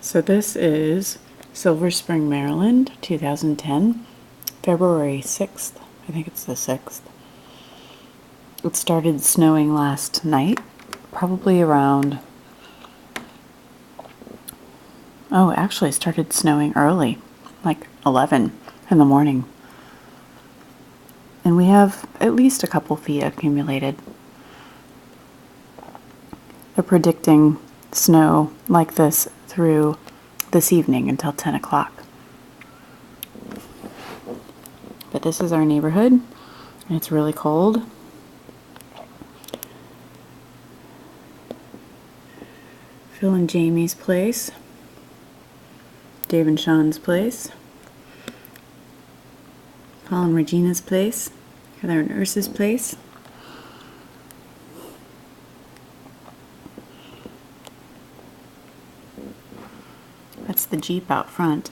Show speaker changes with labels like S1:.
S1: So this is Silver Spring, Maryland, 2010, February 6th. I think it's the 6th. It started snowing last night, probably around... Oh, actually it started snowing early, like 11 in the morning. And we have at least a couple feet accumulated. They're predicting snow like this through this evening until 10 o'clock. But this is our neighborhood, and it's really cold. Phil and Jamie's place. Dave and Sean's place. Paul and Regina's place. Heather and Ursa's place. That's the Jeep out front.